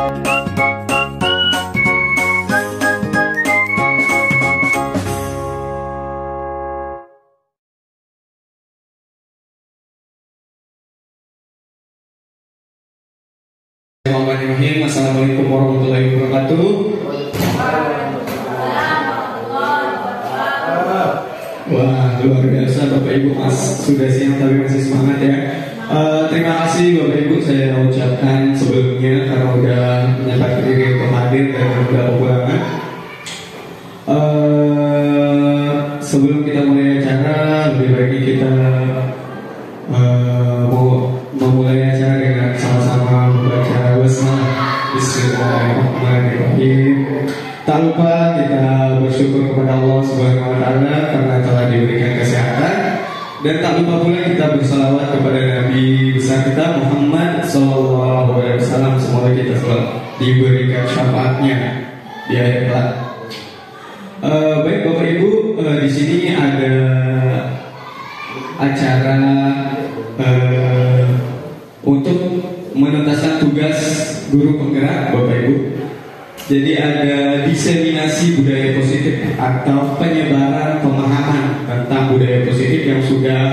Bismillahirrahmanirrahim. Assalamualaikum warahmatullahi wabarakatuh. Wah, luar biasa Bapak Ibu, sudah siang tapi masih semangat ya. Terima kasih Bapak Ibu saya ucapkan sebelumnya karena udah menyempatkan diri untuk hadir dan udah pulangan. Sebelum kita mulai acara, lebih baik kita memulai acara dengan sama-sama membaca basmalah. Bismillahirrahmanirrahim. Tak lupa kita bersyukur kepada Allah Subhanahu wa taala karena telah diberikan kesehatan, dan tak lupa pula kita bersalawat kepada Nabi besar kita Muhammad sallallahu alaihi wasallam. Semoga kita selalu diberikan syafaatnya di akhir kelak. Baik Bapak Ibu, di sini ada acara untuk menuntaskan tugas guru penggerak Bapak Ibu. Jadi ada diseminasi budaya positif atau penyebaran pemahaman tentang budaya positif yang sudah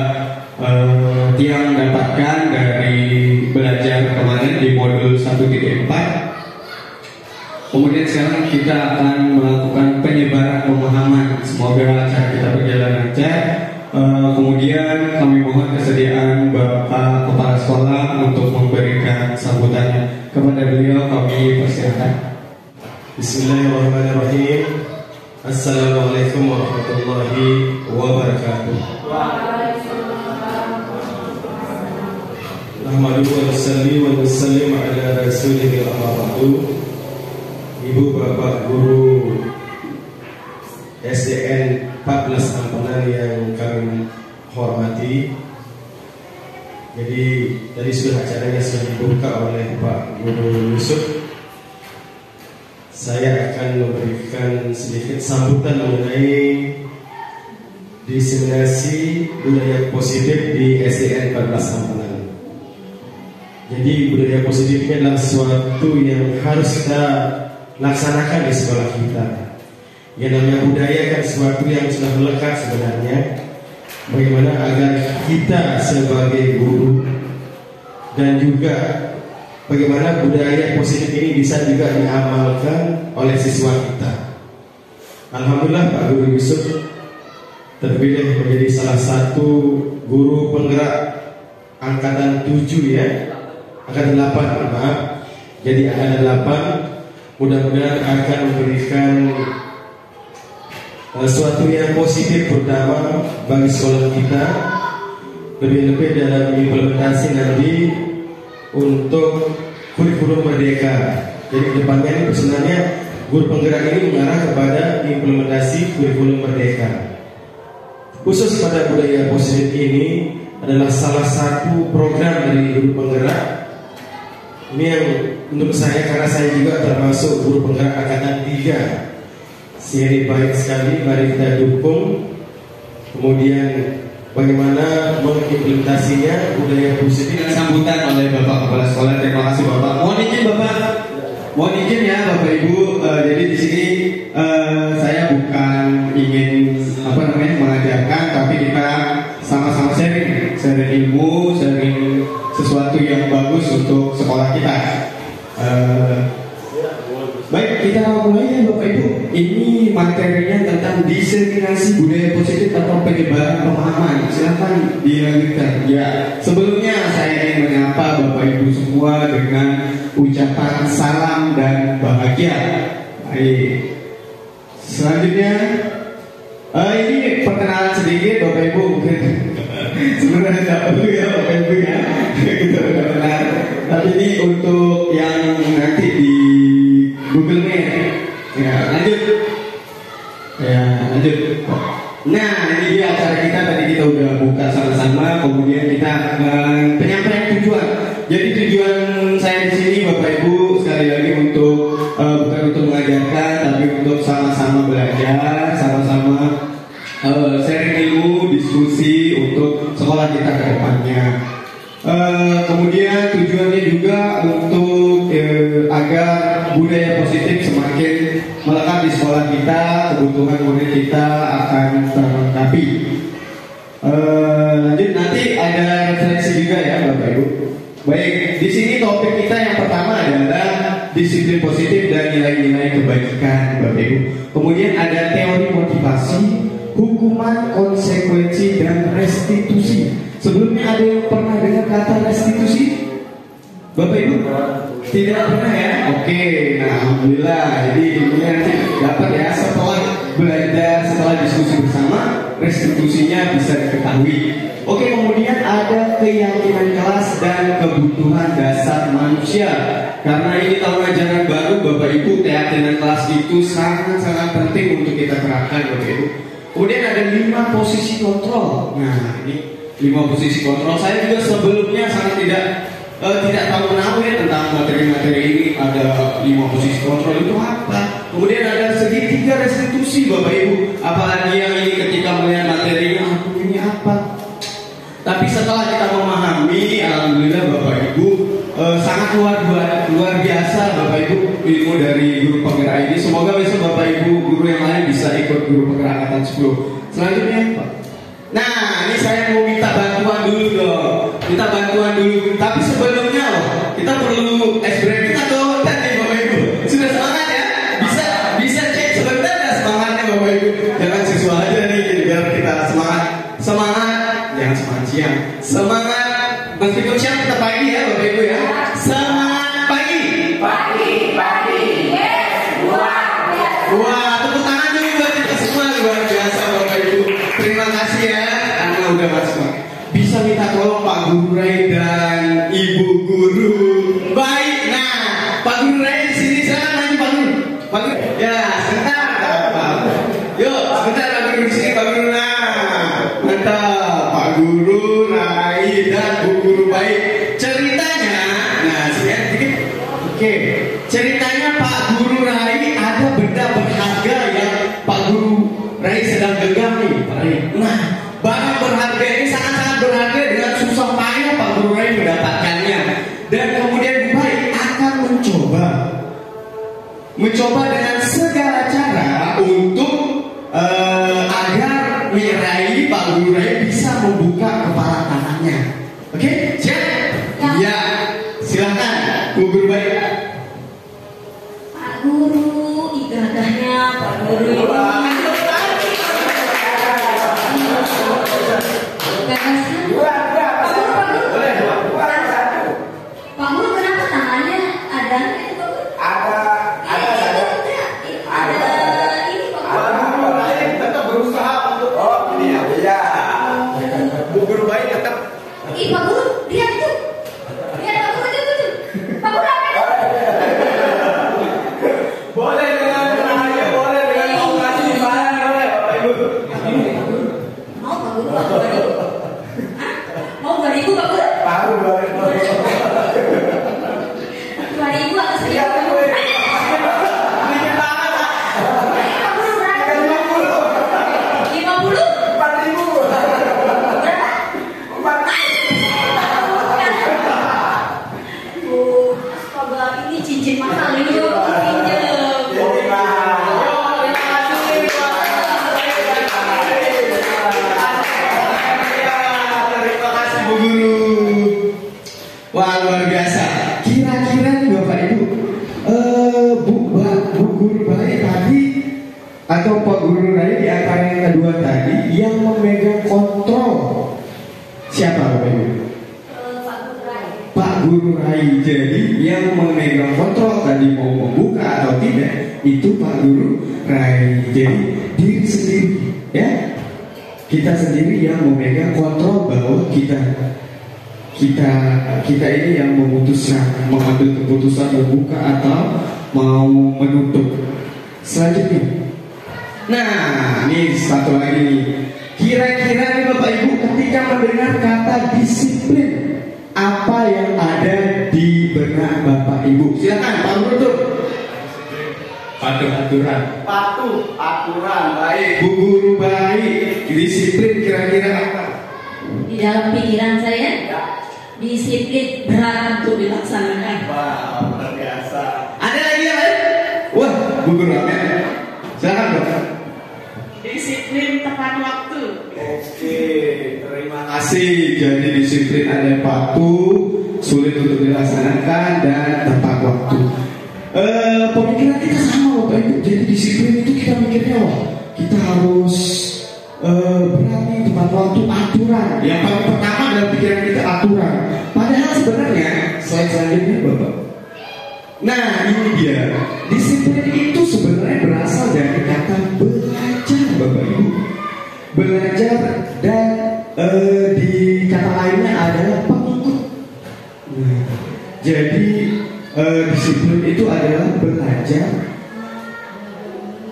Tiang dapatkan dari belajar kemarin di modul 1.4. Kemudian sekarang kita akan melakukan penyebaran pemahaman. Semoga acara kita berjalan lancar. Kemudian kami mohon kesediaan Bapak Kepala Sekolah untuk memberikan sambutannya. Kepada beliau kami persilakan. Bismillahirrahmanirrahim. Assalamualaikum warahmatullahi wabarakatuh. Nahmaduhu wa nusalli wa nusallim ala rasulih al-amadu. Ibu Bapak Guru SDN 14 Ampenan yang kami hormati. Jadi tadi sudah acaranya sudah dibuka oleh Pak Guru Yusuf. Saya akan memberikan sedikit sambutan mengenai diseminasi budaya positif di SDN 14 Ampenan. Jadi budaya positif ini adalah sesuatu yang harus kita laksanakan di sekolah kita. Yang namanya budaya kan sesuatu yang sudah melekat sebenarnya. Bagaimana agar kita sebagai guru dan juga bagaimana budaya positif ini bisa juga diamalkan oleh siswa kita. Alhamdulillah Pak Guru Yusuf terpilih menjadi salah satu guru penggerak angkatan 7 ya. Angkatan 8, maaf. Jadi angkatan 8 mudah-mudahan akan memberikan sesuatu yang positif terutama bagi sekolah kita, lebih-lebih dalam implementasi nanti untuk kurikulum merdeka. Jadi depannya ini sebenarnya guru penggerak ini mengarah kepada implementasi kurikulum merdeka. Khusus pada budaya positif ini adalah salah satu program dari guru penggerak. Ini yang untuk saya, karena saya juga termasuk guru penggerak angkatan 3. Seri baik sekali, mari kita dukung. Kemudian bagaimana mengimplementasinya budaya positif. Sambutan oleh Bapak Kepala Sekolah. Terima kasih Bapak. Mohon izin Bapak. Mohon izin ya Bapak Ibu. Jadi di sini saya bukan ingin mengajarkan, tapi kita sama-sama sharing ilmu, sharing sesuatu yang bagus untuk sekolah kita. Baik, kita mulai ya Bapak Ibu. Ini materinya tentang diseminasi budaya positif atau penyebaran pemahaman. Silakan dilanjutkan. Ya, sebelumnya saya ingin menyapa Bapak Ibu semua dengan ucapan salam dan bahagia. Baik. Selanjutnya, ini perkenalan sedikit Bapak Ibu. Sebenarnya tidak perlu ya Bapak Ibu ya. Kita udah kenal. Tapi ini untuk yang nanti di Google Meet. Ya, lanjut. Nah, ini dia acara kita. Tadi kita udah buka sama-sama. Kemudian kita penyampaian tujuan. Jadi tujuan saya di sini Bapak Ibu sekali lagi untuk bukan untuk mengajarkan, tapi untuk sama-sama belajar, sama-sama sharing ilmu, diskusi untuk sekolah kita ke depannya. Kemudian tujuannya juga untuk agar budaya positif semakin melekat di sekolah kita, kebutuhan murid kita akan terlengkapi. Lanjut, nanti ada referensi juga ya Bapak Ibu. Baik, di sini topik kita yang pertama adalah disiplin positif dan nilai-nilai kebajikan Bapak Ibu. Kemudian ada teori motivasi, hukuman, konsekuensi, dan restitusi. Sebelumnya ada yang pernah dengar kata restitusi? Bapak Ibu? Tidak pernah ya? Oke, nah alhamdulillah. Jadi ini nanti dapat ya setelah belajar, setelah diskusi bersama, restitusinya bisa diketahui. Oke, kemudian ada keyakinan kelas dan kebutuhan dasar manusia. Karena ini tahun ajaran baru Bapak Ibu, keyakinan kelas itu sangat-sangat penting untuk kita terapkan Bapak Ibu. Kemudian ada 5 posisi kontrol. Nah, ini 5 posisi kontrol. Saya juga sebelumnya sangat tidak tahu menahu ya tentang materi-materi ini. Ada 5 posisi kontrol itu apa? Kemudian ada segitiga restitusi Bapak Ibu. Apalagi yang ini ketika melihat materinya, ini apa? Tapi setelah kita memahami, alhamdulillah Bapak Ibu, sangat luar biasa Bapak Ibu ilmu dari guru penggerak ini. Semoga besok Bapak Ibu guru yang lain bisa ikut guru penggerak angkatan 10. Selanjutnya Pak. Nah, ini saya mau minta bantuan dulu dong. Minta bantuan dulu. Tapi sebelumnya loh, kita perlu ice breaking atau tadi Bapak Ibu? Sudah semangat ya? Bisa cek sebentar ya semangatnya Bapak Ibu. Jangan siswa aja nih biar kita semangat. Jangan semangat siang. Semangat meskipun siang kita pagi ya Bapak Ibu ya. Semangat pagi. Pagi. Yes. Wah, tepuk tangan dulu buat kita semua, luar biasa Bapak Ibu. Terima kasih ya, karena udah masuk. Bisa minta tolong Pak Guru Rai dan Ibu Guru. Baik, nah Pak Guru Rai di sini silakan maju Pak Guru. Pak Guru, ya sebentar. Yuk, sebentar Pak Guru di sini Pak Guru. Nah, mantap Pak Guru Rai dan Bu Guru baik. Ceritanya, nah sini dikit. Oke, ceritanya Pak Guru Rai ada benda berharga yang Pak Guru Rai sedang genggam nih, Pak Rai. Nah, barang berharga ini sangat-sangat berharga dengan susah payah Pak Guru Rai mendapatkannya. Dan kemudian Bu Rai akan mencoba dengan segala cara untuk agar meraih Pak Guru Rai bisa membuka kepala tangannya. Oke, siap? Ya, silakan Bu Guru baik. Pak Guru, ibadahnya Pak Guru ini. Pak Guru kenapa tangannya ada ini Pak Guru? Ada ini Pak Guru. Tetap berusaha untuk ini ya. Bu Guru baik tetap. Ih Pak Guru, lihat tuh. Lihat Pak Guru tuh. Pak Guru apa itu? Boleh dengan aja, boleh dengan operasi di mana boleh Bapak Ibu. Mau Pak Guru? Hah? Mau 2.000 Pak Guru? Baru 2.000 atau 1.000? dikit banget. Pak Guru berapa? 50? 4.000. Berapa? 4.000. Oh, astaga, ini cincin mahal ini juga pinjam. Terima kasih Bu Guru. Wah, luar biasa. Kira-kira nih Bapak Ibu, Bu Guru baik tadi atau Pak Guru Rai di antara yang kedua tadi yang memegang kontrol siapa Bapak Ibu? Pak Guru Rai. Pak Guru Rai. Jadi yang memegang kontrol tadi mau membuka atau tidak itu Pak Guru Rai. Jadi diri sendiri ya, kita sendiri yang memegang kontrol bahwa kita ini yang memutuskan mengambil keputusan membuka atau mau menutup. Selanjutnya, nah ini satu lagi nih. Kira-kira nih Bapak Ibu ketika mendengar kata disiplin, apa yang ada di benak Bapak Ibu? Silakan Pak Guru. Patuh aturan. Patuh aturan, baik. Bu Guru baik. Disiplin kira-kira apa? Di dalam pikiran saya, disiplin berat untuk dilaksanakan. Wah, luar biasa. Bu Guru Ahmed. Silakan Bapak. Disiplin tepat waktu. Oke, terima kasih. Jadi disiplin ada patuh, sulit untuk dilaksanakan dan tepat waktu. Pemikiran kita sama Bapak Ibu. Jadi disiplin itu kita mikirnya wah, kita harus berani tepat waktu, aturan. Yang paling pertama dalam pikiran kita aturan. Padahal sebenarnya slide selanjutnya Bapak. Nah ini dia. Disiplin itu sebenarnya berasal dari kata belajar Bapak Ibu. Belajar dan di kata lainnya adalah pengikut. Nah, jadi disiplin itu adalah belajar.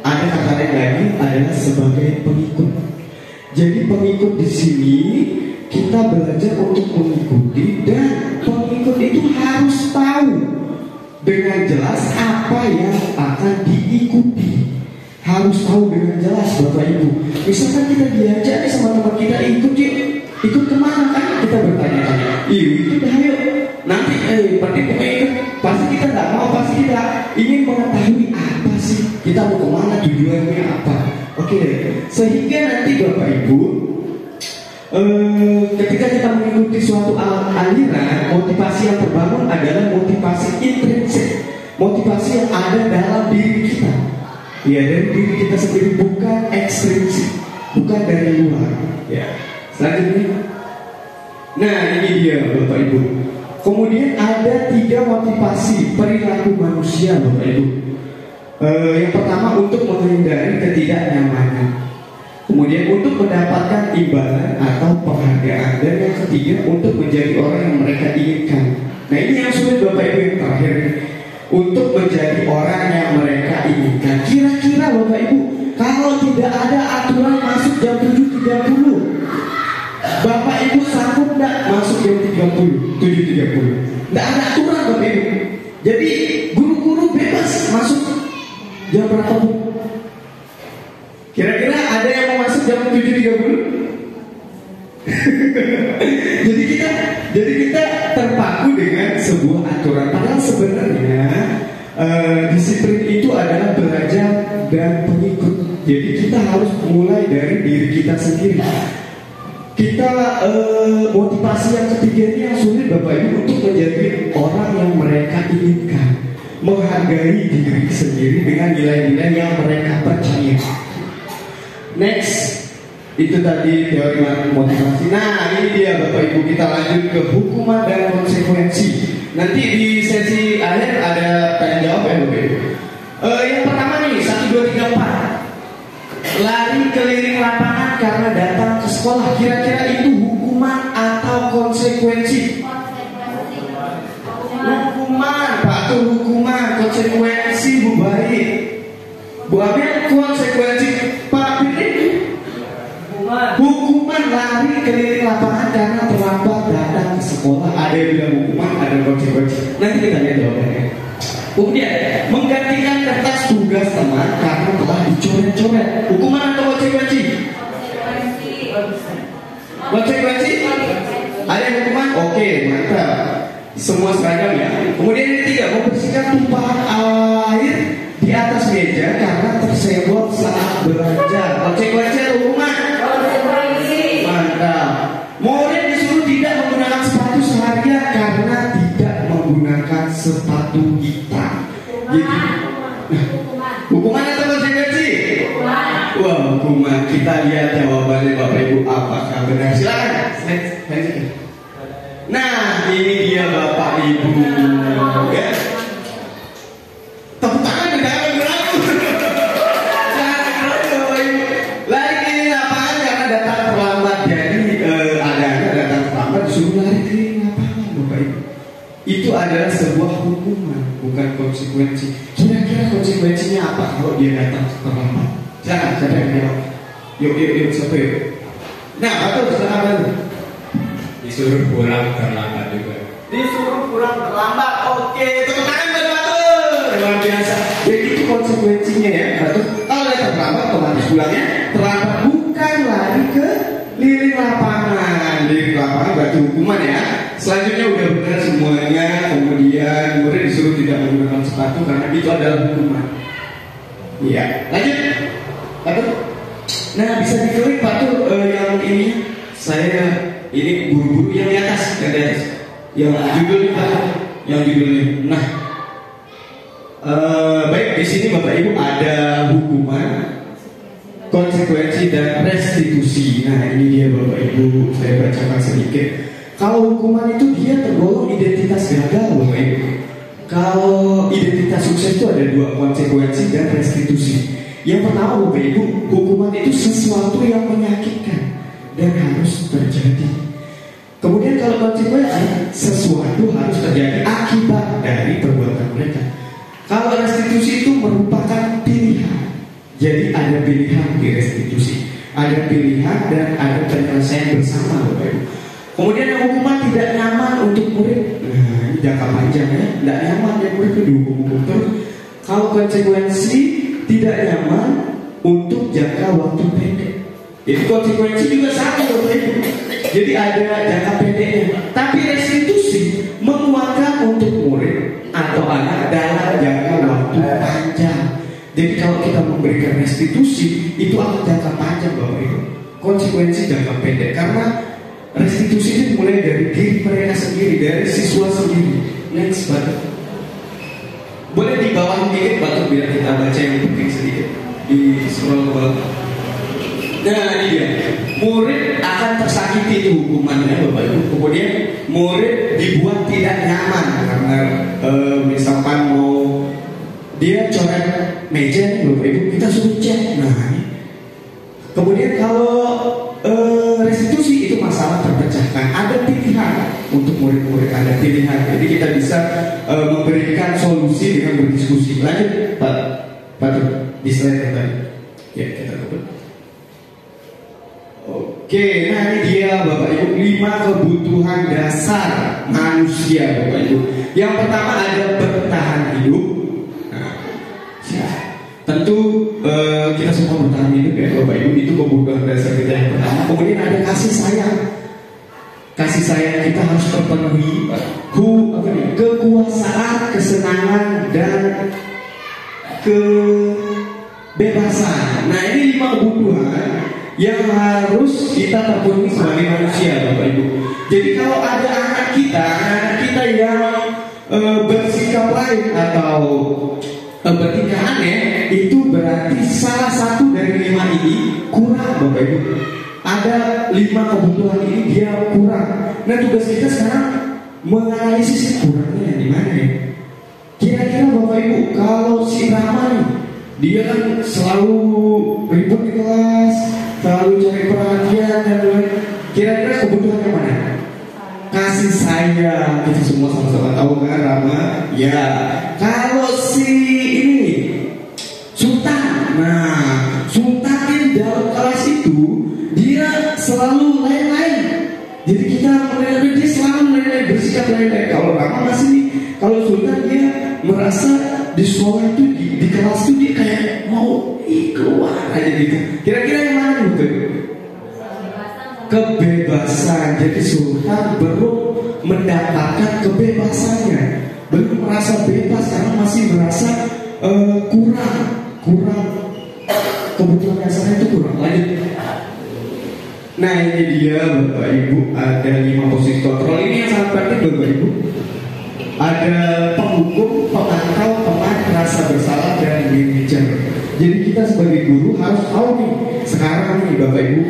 Ada kata lain lagi adalah sebagai pengikut. Jadi pengikut di sini kita belajar untuk mengikuti dan pengikut itu harus tahu dengan jelas apa yang akan diikuti. Harus tahu dengan jelas Bapak Ibu. Misalkan kita diajak sama teman kita ikut yuk, ikut kemana kan? Kita bertanya-tanya. Ikut ayo. Nanti pasti ikut. Pasti kita nggak mau. Pasti kita ingin mengetahui apa sih kita mau kemana, tujuannya apa. Oke. Sehingga nanti Bapak Ibu, ketika kita mengikuti suatu aliran, motivasi yang terbangun adalah motivasi intrinsik, motivasi yang ada dalam diri kita. Ya, dari diri kita sendiri, bukan ekstrinsik, bukan dari luar. Ya. Selanjutnya, nah ini dia Bapak Ibu. Kemudian ada 3 motivasi perilaku manusia Bapak Ibu. Yang pertama untuk menghindari ketidaknyamanan. Kemudian untuk mendapatkan imbalan atau penghargaan. Dan yang ketiga untuk menjadi orang yang mereka inginkan. Nah ini yang sulit Bapak Ibu yang terakhir. Untuk menjadi orang yang mereka inginkan. Kira-kira Bapak Ibu, kalau tidak ada aturan masuk jam 7.30, Bapak Ibu sanggup tidak masuk jam 7.30? Tidak ada aturan Bapak Ibu. Jadi guru-guru bebas masuk jam berapa Bu? Kira-kira ada yang mau masuk jam 7.30? jadi kita terpaku dengan sebuah aturan. Padahal sebenarnya disiplin itu adalah belajar dan pengikut. Jadi kita harus mulai dari diri kita sendiri. Kita motivasi yang ketiga ini yang sulit Bapak Ibu untuk menjadi orang yang mereka inginkan, menghargai diri sendiri dengan nilai-nilai yang mereka percaya. Next. Itu tadi teori motivasi. Nah ini dia Bapak Ibu, kita lanjut ke hukuman dan konsekuensi. Nanti di sesi akhir ada tanya jawab ya Bapak Ibu. Yang pertama nih 1, 2, 3, 4. Lari keliling lapangan karena datang ke sekolah. Kira-kira itu hukuman atau konsekuensi? Hukuman Pak, itu hukuman. Konsekuensi Bu Baik. Bu Amir konsekuensi Pak Pilih. Hukuman lari keliling lapangan karena terlambat datang ke sekolah. Ada yang bilang hukuman, ada konsekuensi. Nanti kita lihat jawabannya. Kemudian menggantikan kertas tugas teman karena telah dicoret-coret. Hukuman atau konsekuensi? Konsekuensi? Ada yang hukuman? Oke, mantap. Semua seragam ya. Kemudian yang ketiga, membersihkan tumpahan air di atas meja karena tersenggol saat belajar. Konsekuensi atau hukuman? Mantap. Murid disuruh tidak menggunakan sepatu seharian karena tidak menggunakan sepatu hitam. Jadi, hukuman atau konsekuensi? Wah, hukuman. Kita lihat jawabannya Bapak Ibu apakah benar. Silakan. Nah, ini dia Bapak Ibu. Ya. Tepuk tangan tidak ada beraku. Lari keliling lapangan karena datang terlambat. Jadi ada anak datang terlambat disuruh lari keliling lapangan Bapak Ibu. Itu adalah sebuah hukuman, bukan konsekuensi. Kira-kira konsekuensinya apa kalau dia datang terlambat? Jangan, siapa yang jawab? Yuk, siapa yuk? Nah, atau silakan. Disuruh pulang terlambat juga. Disuruh pulang terlambat. Oke, tepuk tangan buat Batur. Luar biasa. Jadi itu konsekuensinya ya, Batur. Kalau dia terlambat, otomatis pulangnya terlambat. Bukan lari ke liling lapangan. Liling lapangan berarti hukuman ya. Selanjutnya udah benar semuanya. Kemudian murid disuruh tidak menggunakan sepatu karena itu adalah hukuman. Iya, lanjut. Apa? Nah, bisa diklik Pak tuh yang ini saya ini buru-buru yang di atas, yang judulnya Pak, yang judulnya. Nah, baik di sini Bapak Ibu ada hukuman, konsekuensi dan restitusi. Nah, ini dia Bapak Ibu, saya bacakan sedikit. Kalau hukuman itu dia tergolong identitas gagal Bapak Ibu. Kalau identitas sukses itu ada dua, konsekuensi dan restitusi. Yang pertama Bapak Ibu, hukuman itu sesuatu yang menyakitkan dan harus terjadi. Kemudian kalau konsekuensi, sesuatu harus terjadi akibat dari perbuatan mereka. Kalau restitusi itu merupakan pilihan. Jadi ada pilihan di restitusi, ada pilihan dan ada penyelesaian bersama Bapak Ibu. Kemudian yang hukuman tidak nyaman untuk murid. Nah, ini jangka panjang ya, tidak nyaman ya murid itu dihukum terus. Kalau konsekuensi tidak nyaman untuk jangka waktu pendek. Jadi konsekuensi juga sama Bapak Ibu. Jadi ada jangka pendeknya. Tapi restitusi menguatkan untuk murid atau anak dalam jangka waktu panjang. Jadi kalau kita memberikan restitusi itu akan jangka panjang Bapak Ibu. Konsekuensi jangka pendek karena restitusi itu mulai dari diri mereka sendiri, dari siswa sendiri. Next Bapak. Boleh di bawah sedikit Bapak biar kita baca yang penting sedikit. Di scroll ke bawah. Nah ini dia. Murid akan tersakiti itu hukumannya Bapak Ibu. Kemudian murid dibuat tidak nyaman karena misalkan mau dia coret meja nih Bapak Ibu, kita suruh cek. Nah ini. Kemudian kalau restitusi itu masalah terpecahkan. Ada pilihan untuk murid-murid, ada pilihan. Jadi kita bisa memberikan solusi dengan berdiskusi. Lanjut Pak di slide yang tadi. Ya kita coba. Oke, nah ini dia Bapak Ibu 5 kebutuhan dasar manusia Bapak Ibu. Yang pertama ada bertahan hidup. Nah, tentu kita semua bertahan hidup ya Bapak Ibu, itu kebutuhan dasar kita yang pertama. Kemudian ada kasih sayang. Kasih sayang kita harus terpenuhi. Kekuasaan, kesenangan dan kebebasan. Nah ini 5 kebutuhan yang harus kita terpenuhi sebagai manusia Bapak Ibu. Jadi kalau ada anak kita yang bersikap lain atau bertingkah aneh, itu berarti salah satu dari 5 ini kurang Bapak Ibu. Ada 5 kebutuhan ini dia kurang. Nah tugas kita sekarang menganalisis kurangnya di mana ya. Kira-kira Bapak Ibu, kalau si Rama nih, dia kan selalu ribut di kelas, selalu cari perhatian dan lain. Kira-kira kebutuhannya mana? Kasih sayang. Kita semua sama-sama tahu kan Rama. Ya. Kalau si ini Sultan, nah Sultan ini dalam kelas itu dia selalu lain-lain. Jadi kita menilai dia selalu lain-lain, bersikap lain-lain. Kalau Rama masih nih, kalau Sultan dia merasa di sekolah itu di kelas itu dia kayak mau keluar aja gitu. Kira-kira yang mana gitu? Kebebasan. Jadi Sultan belum mendapatkan kebebasannya, belum merasa bebas karena masih merasa kurang kebutuhan dasarnya itu kurang. Lanjut. Nah ini dia Bapak Ibu, ada 5 posisi kontrol. Ini yang sangat penting Bapak Ibu. Ada penghukum, pemantau, teman, rasa bersalah dan manajer. Jadi kita sebagai guru harus tahu nih sekarang nih Bapak Ibu,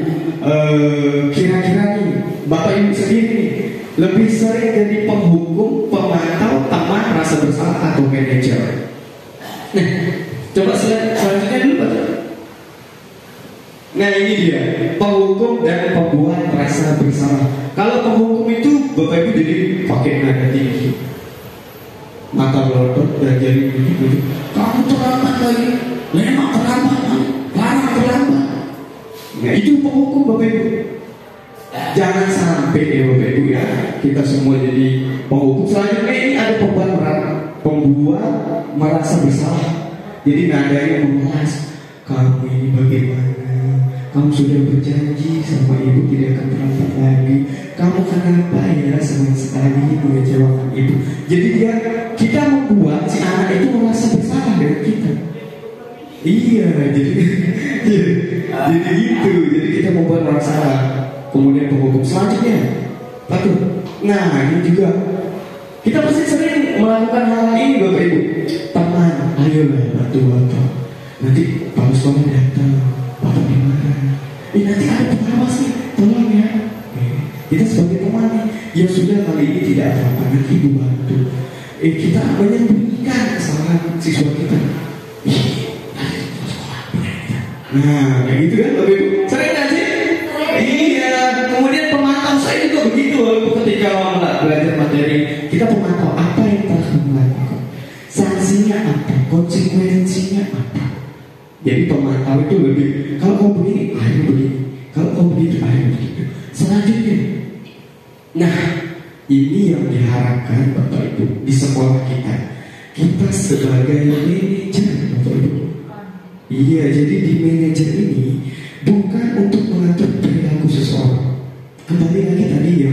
kira-kira nih Bapak Ibu sendiri nih lebih sering jadi penghukum, pemantau, teman, rasa bersalah atau manajer. Nah, coba selanjutnya dulu Pak. Nah ini dia penghukum dan pembuat rasa bersalah. Kalau penghukum itu Bapak Ibu jadi pakai nada tinggi, mata melotot dan jari gitu. Kamu terlambat lagi, memang terlambat, larang terlambat. Nah itu penghukum Bapak Ibu. Jangan sampai ya Bapak Ibu ya kita semua jadi penghukum. Selanjutnya ini ada pembuat merasa bersalah. Jadi nadanya memelas. Kamu ini bagaimana? Kamu sudah berjanji sama ibu tidak akan terlambat lagi. Kamu kenapa ya sama sekali mengecewakan ibu? Jadi kita membuat si anak itu merasa bersalah dengan kita. Iya, jadi jadi gitu. Jadi kita membuat orang salah. Kemudian penghukum selanjutnya, satu. Nah, ini juga kita pasti sering melakukan hal ini, Bapak Ibu. Teman, ayolah bantu Bapak. Nanti Pak Mustofa datang, Bapak gimana? Nanti ada pengawas nih, tolong ya. Kita sebagai teman nih, ya sudah kali ini tidak ada apa, nanti Ibu bantu. Kita menyembunyikan kesalahan siswa kita. Nah, kayak gitu kan, Bapak Ibu. Sering nggak sih? Iya. Kemudian pemantau saya juga begitu. Walaupun ketika belajar materi, kita pemantau apa yang telah kamu lakukan, sanksinya apa, konsekuensinya apa. Jadi pemantau itu lebih, kalau kamu begini, ayo begini. Kalau kamu begitu, ayo begitu. Selanjutnya, nah ini yang diharapkan Bapak Ibu di sekolah kita. Kita sebagai manajer, Bapak Ibu. Iya, jadi di manajer ini bukan untuk mengatur perilaku seseorang. Kembali lagi tadi ya,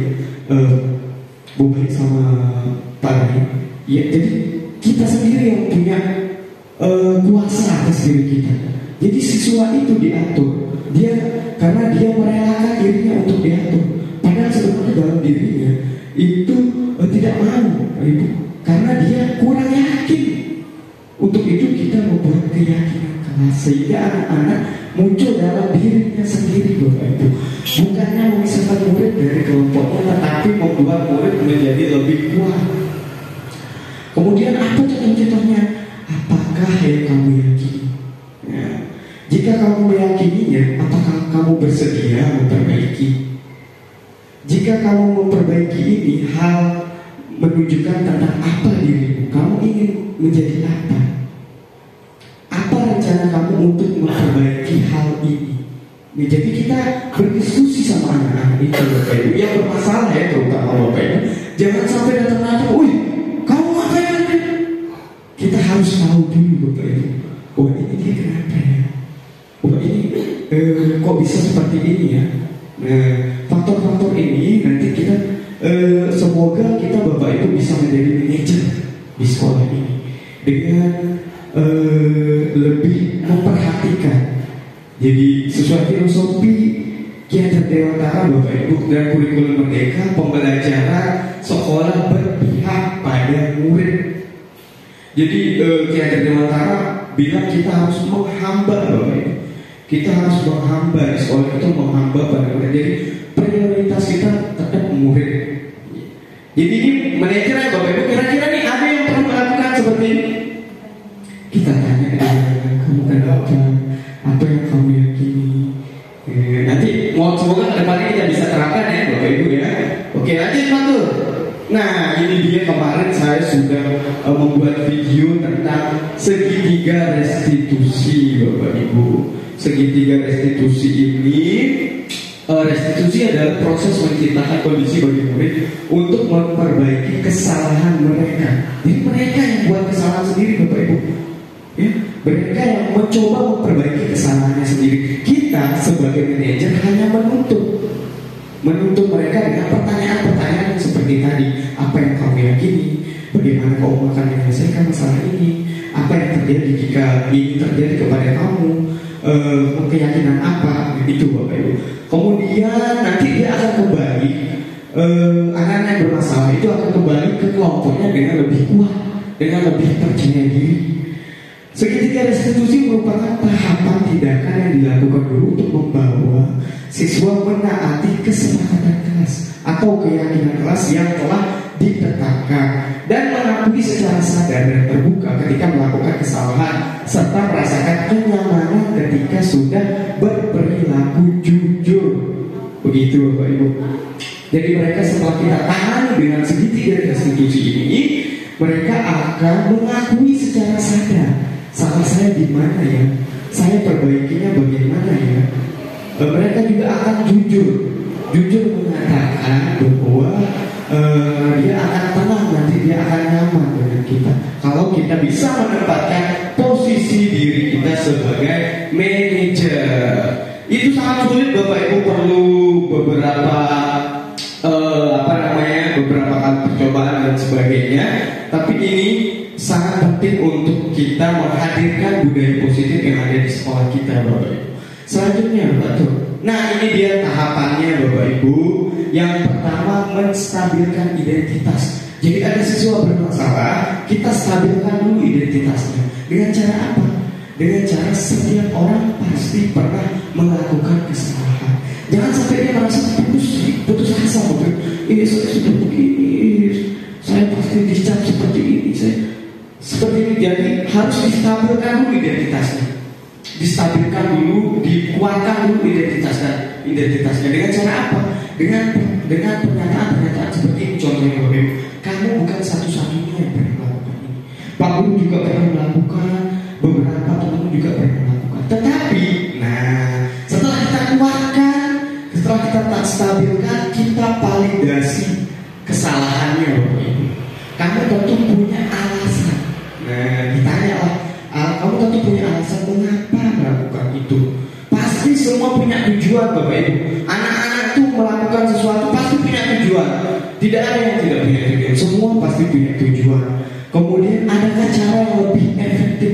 Bu Baik sama Pak Rai. Ya, jadi kita sendiri yang punya kuasa atas diri kita. Jadi siswa itu diatur, dia karena dia merelakan dirinya untuk diatur. Padahal sebenarnya dalam dirinya itu tidak mau, Ibu, karena dia kurang yakin. Untuk itu kita membuat keyakinan kelas sehingga anak-anak muncul dalam dirinya sendiri, Bapak Ibu. Bukannya memisahkan murid dari kelompoknya, tetapi membuat murid menjadi lebih kuat. Kemudian apa contoh-contohnya? Apakah yang kamu yakini? Ya. Jika kamu meyakininya, apakah kamu bersedia memperbaiki? Jika kamu memperbaiki ini, hal menunjukkan tentang apa dirimu. Kamu ingin menjadi apa? Apa rencana kamu untuk memperbaiki hal ini? Nah, jadi kita berdiskusi sama anak-anak itu, Bapak Ibu. Yang bermasalah ya, terutama Bapak Ibu. Jangan sampai datang-datang, wih, kamu apa ya? Kita harus tahu dulu, Bapak Ibu. Oh, ini dia kenapa ya? Oh, ini kok bisa seperti ini ya? Nah, faktor-faktor ini nanti kita semoga kita Bapak Ibu bisa menjadi manajer di sekolah ini dengan lebih memperhatikan. Jadi sesuai filosofi Ki Hajar Dewantara, Bapak Ibu, dan kurikulum Merdeka, pembelajaran sekolah berpihak pada murid. Jadi Ki Hajar Dewantara bilang kita harus menghamba, Bapak Ibu. Kita harus menghamba di sekolah itu, menghamba pada murid. Jadi prioritas kita tetap murid. Jadi ini manajernya, Bapak Ibu, kira-kira nih ada yang pernah melakukan seperti ini? Kita tanya ke dia, kamu kenapa? Apa yang kamu yakini? Nanti semoga ke depannya kita bisa terapkan ya, Bapak Ibu ya. Oke, lanjut Pak Tur. Nah, ini dia kemarin saya sudah membuat video tentang segitiga restitusi, Bapak Ibu. Segitiga restitusi ini, restitusi adalah proses menciptakan kondisi bagi murid untuk memperbaiki kesalahan mereka. Jadi mereka yang buat kesalahan sendiri, Bapak Ibu. Ya, mereka yang mencoba memperbaiki kesalahannya sendiri. Kita sebagai manajer hanya menuntut mereka dengan pertanyaan-pertanyaan yang seperti tadi. Apa yang kamu yakini? Bagaimana kamu akan menyelesaikan masalah ini? Apa yang terjadi jika ini terjadi kepada kamu? Keyakinan apa? Itu, Bapak Ibu. Kemudian nanti dia akan kembali, anak-anak yang bermasalah itu akan kembali ke kelompoknya dengan lebih kuat, dengan lebih percaya diri. Segitiga restitusi merupakan tahapan tindakan yang dilakukan guru untuk membawa siswa menaati kesepakatan kelas atau keyakinan kelas yang telah ditetapkan dan mengakui secara sadar dan terbuka ketika melakukan kesalahan serta merasakan kenyamanan ketika sudah berperilaku jujur. Begitu, Bapak Ibu. Jadi mereka setelah kita tangani dengan segitiga restitusi ini, mereka akan mengakui secara sadar, salah saya di mana ya? Saya perbaikinya bagaimana ya? Mereka juga akan jujur mengatakan bahwa dia akan tenang, nanti dia akan nyaman dengan kita. Kalau kita bisa menempatkan posisi diri kita sebagai manajer, itu sangat sulit, Bapak Ibu. Perlu beberapa beberapa kali percobaan dan sebagainya. Tapi ini sangat penting untuk kita menghadirkan budaya positif yang ada di sekolah kita, Bapak Ibu. Selanjutnya, betul. Nah, ini dia tahapannya, Bapak Ibu. Yang pertama, menstabilkan identitas. Jadi ada siswa bermasalah, kita stabilkan dulu identitasnya. Dengan cara apa? Dengan cara setiap orang pasti pernah melakukan kesalahan. Jangan sampai dia merasa putus asa, Bapak Ibu. Ini saya seperti ini, saya pasti dicap seperti ini, saya seperti ini. Jadi harus distabilkan dulu identitasnya. Distabilkan dulu, dikuatkan dulu identitasnya. Dengan cara apa? Dengan pernyataan seperti ini. Contohnya, Bapak Ibu, kamu bukan satu-satunya yang pernah melakukan ini. Pak Guru juga pernah melakukan, beberapa teman juga pernah melakukan. Tetapi, nah, setelah kita kuatkan, setelah kita tak stabilkan, kita validasi kesalahannya, Bapak Ibu. Kamu tentu punya alasan. Nah, ditanya lah, kamu tentu punya alasan mengapa melakukan itu. Pasti semua punya tujuan, Bapak Ibu. Anak-anak tuh melakukan sesuatu pasti punya tujuan. Tidak ada yang tidak punya tujuan. Semua pasti punya tujuan. Kemudian adakah cara yang lebih efektif?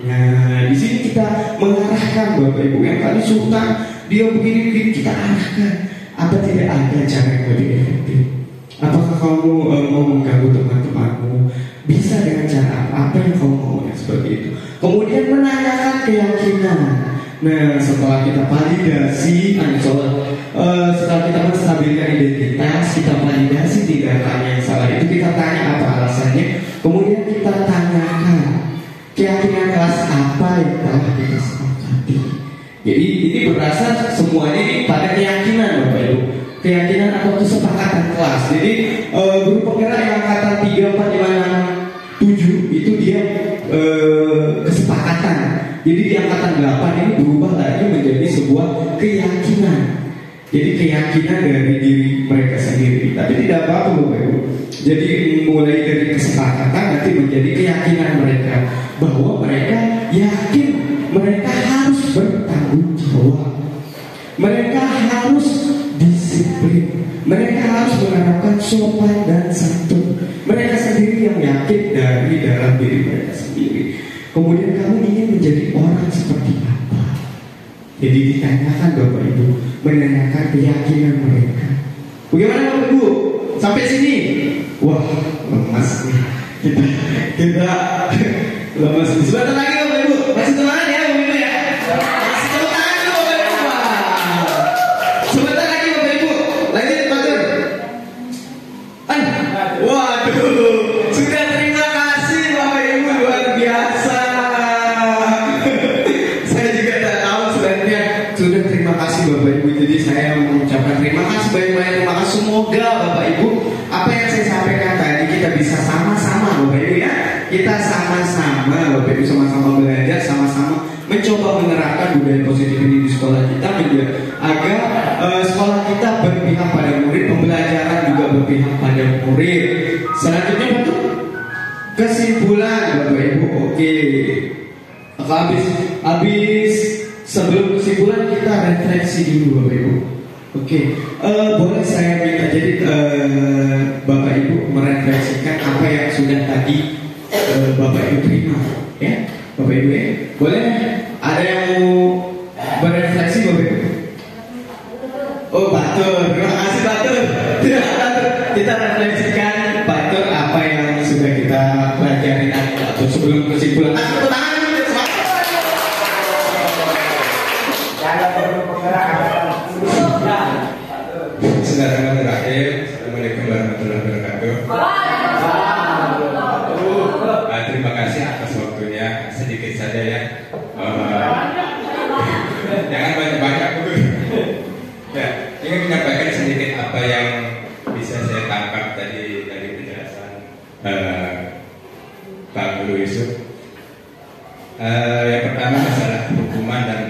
Nah, di sini kita mengarahkan, Bapak Ibu. Yang kali sultan dia begini kita arahkan. Apa tidak ada cara yang lebih efektif? Apakah kamu mau mengganggu teman-temanmu? Bisa dengan cara apa yang kamu mau, ya, seperti itu. Kemudian menanyakan keyakinan. Nah, setelah kita validasi, setelah kita menstabilkan identitas, kita validasi tindakannya yang salah itu, kita tanya apa alasannya. Kemudian kita tanyakan keyakinan kelas apa yang telah kita sepakati. Jadi ini berasal semuanya ini pada keyakinan, Bapak Ibu. Keyakinan atau kesepakatan kelas. Jadi guru penggerak yang angkatan 3, 4, 5, 6, 7 itu dia kesepakatan. Jadi di angkatan 8 ini berubah lagi menjadi sebuah keyakinan. Jadi keyakinan dari diri mereka sendiri. Tapi tidak apa-apa, Bapak Ibu. Jadi mulai dari kesepakatan nanti menjadi keyakinan mereka bahwa mereka yakin mereka harus bertanggung jawab. Mereka harus disiplin. Mereka harus menerapkan sopan dan santun. Mereka sendiri yang yakin dari dalam diri mereka sendiri. Kemudian kamu ingin menjadi orang seperti apa? Jadi ditanyakan, Bapak Ibu, menanyakan keyakinan mereka. Bagaimana, Bapak Ibu? Sampai sini? Wah, lemas nih. Kita lemas. Sebentar lagi, Bapak Ibu. Masih semangat ya, Bapak Ibu ya. Masih tepuk tangan dulu, Bapak Ibu. Sebentar lagi, Bapak Ibu. Lanjut, Pak Tur. Waduh, sudah terima kasih, Bapak Ibu, luar biasa. Saya juga tak tahu sebenarnya. Sudah terima kasih, Bapak Ibu. Jadi saya mengucapkan terima kasih banyak-banyak. Terima kasih. Semoga Bapak Ibu, apa yang saya sampaikan tadi kita bisa sama-sama, Bapak Ibu ya. Kita sama-sama, Bapak Ibu, sama-sama belajar, sama-sama mencoba menerapkan budaya positif ini di sekolah kita agar sekolah kita berpihak pada murid, pembelajaran juga berpihak pada murid. Selanjutnya betul kesimpulan, Bapak Ibu. Oke, habis sebelum kesimpulan kita refleksi dulu, Bapak Ibu. Oke, boleh saya minta jadi Bapak Ibu merefleksikan apa yang sudah tadi Bapak Ibu terima, ya, Bapak Ibu ya. Boleh? Ada yang mau berefleksi, Bapak Ibu? Oh, Batur, terima kasih Batur. Kita refleksikan Batur apa yang sudah kita pelajari atau sebelum kesimpulan. Tepuk tangan. Bismillahirrahmanirrahim. Assalamualaikum warahmatullahi wabarakatuh. Terima kasih atas waktunya. Sedikit saja ya. Jangan banyak-banyak. Ya, ingin menyampaikan sedikit apa yang bisa saya tangkap tadi dari penjelasan Pak Guru Yusuf. Yang pertama masalah hukuman dan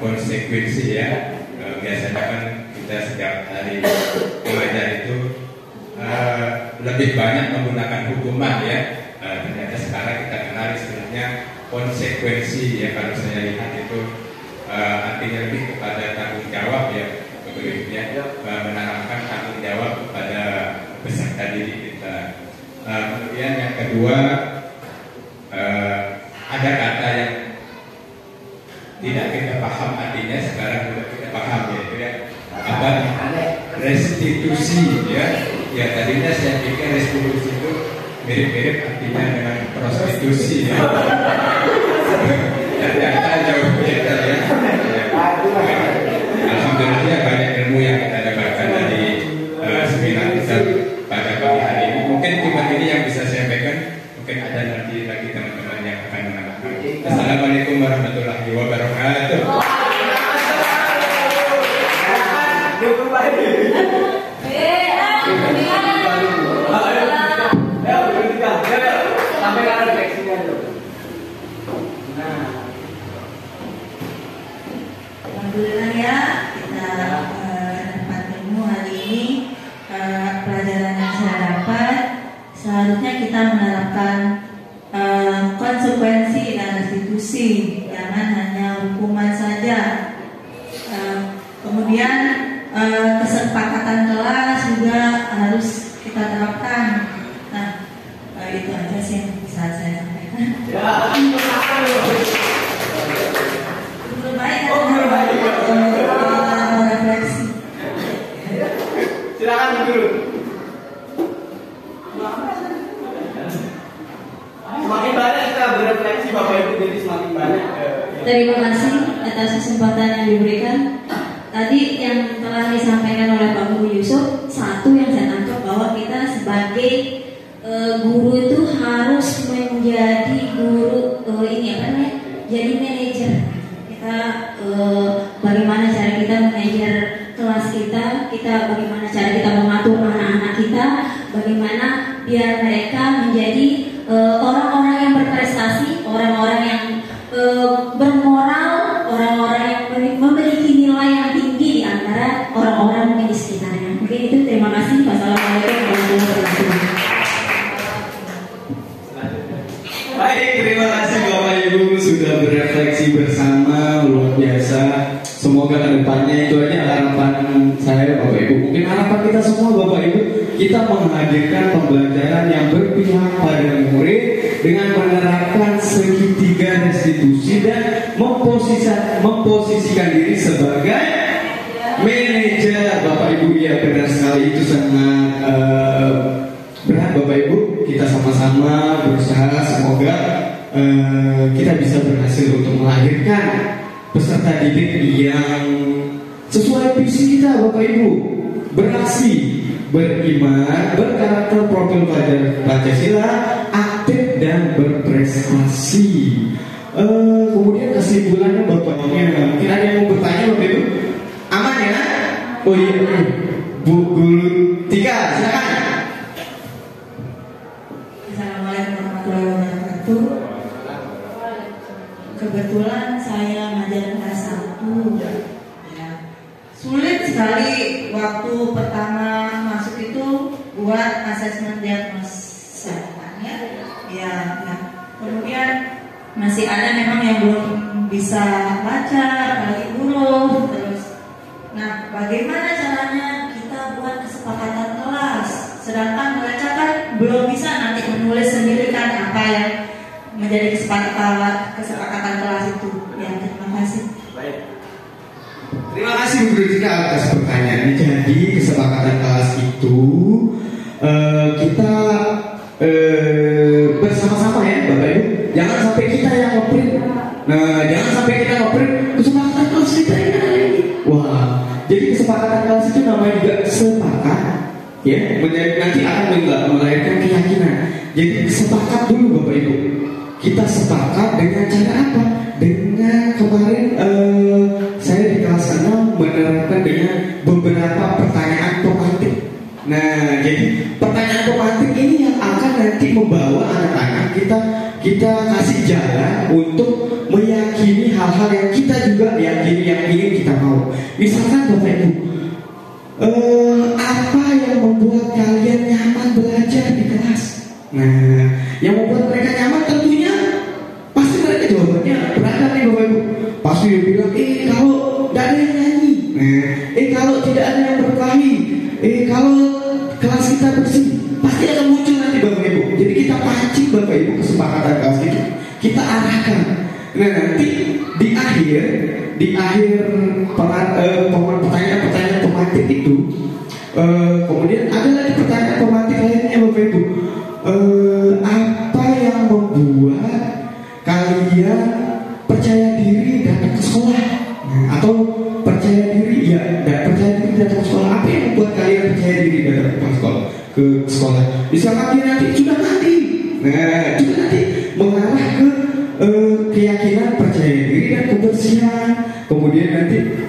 konsekuensi ya. Biasanya kan kita setiap hari mengajar itu lebih banyak menggunakan hukuman ya. Ternyata sekarang kita kenal istilahnya konsekuensi ya. Kalau saya lihat itu artinya lebih kepada tanggung jawab ya, menanamkan tanggung jawab kepada peserta didik kita. Kemudian yang kedua ada kata yang tidak kita paham artinya, sekarang sudah kita paham, yaitu ya apa, restitusi ya. Ya tadinya saya pikir restitusi itu mirip-mirip artinya dengan prostitusi ya. Ternyata jauh berbeda ya. Alhamdulillah banyak ilmu yang kita dapatkan dari seminar kita pada pagi hari ini. Mungkin cuma ini yang bisa saya sampaikan. Mungkin ada nanti lagi teman-teman yang akan menambahkan. Assalamualaikum warahmatullahi wabarakatuh. Alhamdulillah ya, kita dapat ilmu hari ini. Pelajaran yang saya dapat, seharusnya kita menerapkan konsekuensi dan restitusi, jangan hanya hukuman saja. Kemudian kesepakatan kelas juga harus kita terapkan. Nah, itu aja sih yang bisa saya sampaikan. Refleksi. Silakan dulu. Semakin banyak kita berefleksi Bapak Ibu, jadi semakin banyak. Terima kasih atas kesempatan yang diberikan. Tadi yang telah disampaikan oleh Pak Guru Yusuf, satu yang saya tangkap bahwa kita sebagai guru itu harus menjadi guru jadi manajer. Kita bagaimana cara kita manajer kelas kita bagaimana cara kita mengatur anak-anak kita, bagaimana biar mereka menjadi orang-orang yang berprestasi, orang-orang yang bermoral, orang-orang yang memiliki nilai yang tinggi di antara orang-orang di sekitarnya. Mungkin itu, terima kasih. Wassalamualaikum warahmatullahi wabarakatuh. Baik, terima kasih Bapak Ibu sudah berefleksi bersama, luar biasa. Semoga kedepannya itu aja harapan saya Bapak Ibu. Mungkin harapan kita semua Bapak Ibu, kita menghadirkan pembelajaran yang berpihak pada murid dengan menerapkan segitiga restitusi dan memposisikan diri sebagai manajer. Bapak Ibu, ya benar sekali, itu sangat berat Bapak Ibu. Kita sama-sama berusaha, semoga kita bisa berhasil untuk melahirkan peserta didik yang sesuai visi kita Bapak Ibu, beraksi, beriman, berkarakter profil Pancasila, aktif dan berprestasi. Kemudian kesimpulannya Bapak Ibu, mungkin ada yang mau bertanya Bapak Ibu? Aman ya? Oh iya, Bu Guru Tika, silakan. Assalamualaikum warahmatullahi wabarakatuh. Kebetulan saya ngajar kelas 1 ya. Sulit sekali waktu pertama masuk itu buat asesmen diagnosa ya. Kemudian masih ada memang yang belum bisa baca, apalagi huruf terus. Nah, bagaimana caranya kita buat kesepakatan kelas? Sedangkan mereka kan belum bisa nanti menulis sendiri kan apa yang menjadi kesepakatan kelas itu. Ya, terima kasih. Baik. Terima kasih Bu Guru Tika atas pertanyaannya. Jadi kesepakatan kelas itu kita bersama-sama ya Bapak Ibu. Jangan sampai kita yang ngeprint. Nah, jangan sampai kita ngeprint kesepakatan kelas kita ini. Wah, jadi kesepakatan kelas itu namanya juga sepakat. Ya, nanti akan melahirkan keyakinan. Jadi sepakat dulu Bapak Ibu. Kita sepakat dengan cara apa? Dengan kemarin saya di kelas 6 menerapkan dengan beberapa pertanyaan pemantik. Nah, jadi pertanyaan pemantik ini yang akan nanti membawa anak-anak kita kasih jalan untuk meyakini hal-hal yang kita juga yakini, yang ingin kita mau. Misalkan Bapak Ibu, apa yang membuat kalian nyaman belajar di kelas? Nah, yang membuat mereka nyaman tentunya pasti mereka jawabannya beragam nih Bapak Ibu. Pasti bilang, kalau tidak ada yang nyanyi, kalau tidak ada yang berkelahi, kalau kelas kita bersih, pasti akan muncul nanti Bapak Ibu. Jadi kita pancing Bapak Ibu kesepakatan kelas itu. kita arahkan. Nah nanti di akhir pertanyaan tematik itu, kemudian ada lagi pertanyaan tematik lainnya Bapak Ibu. Apa yang membuat kalian percaya diri datang ke sekolah? Atau percaya diri datang ke sekolah? Apa yang membuat kalian percaya diri datang ke sekolah? Misalkan dia nanti sudah nanti mengarah ke keyakinan, percaya diri dan kebersihan. Kemudian nanti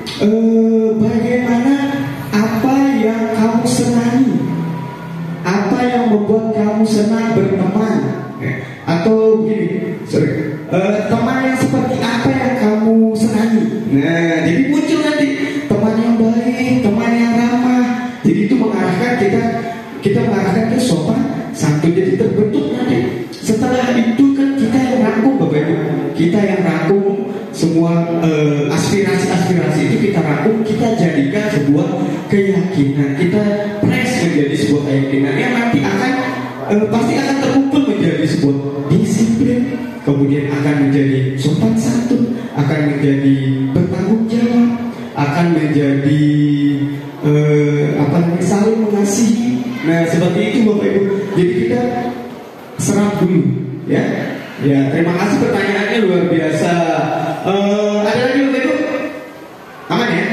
bagaimana, apa yang kamu senangi, apa yang membuat kamu senang berteman, atau begini, teman yang seperti apa yang kamu senangi. Nah, jadi muncul nanti teman yang baik, teman yang ramah. Jadi itu mengarahkan kita mengarahkan ke sopan santun. Jadi terbentuk nanti. Setelah itu kan kita yang rangkum Bapak Ibu, kita yang rangkum semua aspirasi itu kita rangkum, kita jadikan sebuah keyakinan, kita press menjadi sebuah keyakinan yang nanti akan pasti akan terkumpul menjadi sebuah disiplin, kemudian akan menjadi sopan santun, akan menjadi bertanggung jawab, akan menjadi saling mengasihi. Nah seperti itu Bapak Ibu. Jadi kita serap dulu, ya. Ya, terima kasih pertanyaannya luar biasa. Ada lagi Bapak Ibu? Aman ya?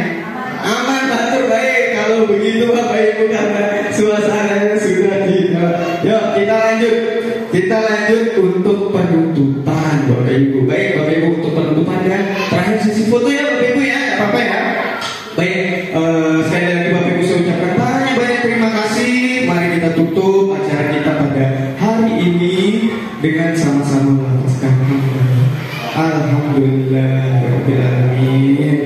Aman, Batur, baik. Kalau begitu Bapak Ibu, karena suasananya sudah tidak. Yuk kita lanjut. Kita lanjut untuk penutupan Bapak Ibu. Baik Bapak Ibu, untuk penutupan ya. Terakhir sesi foto ya Bapak Ibu ya, nggak apa-apa ya. Baik, sekali lagi Bapak Ibu saya ucapkan banyak terima kasih. Mari kita tutup acara kita pada hari ini dengan sama-sama melafazkan alhamdulillah rabbil alamin.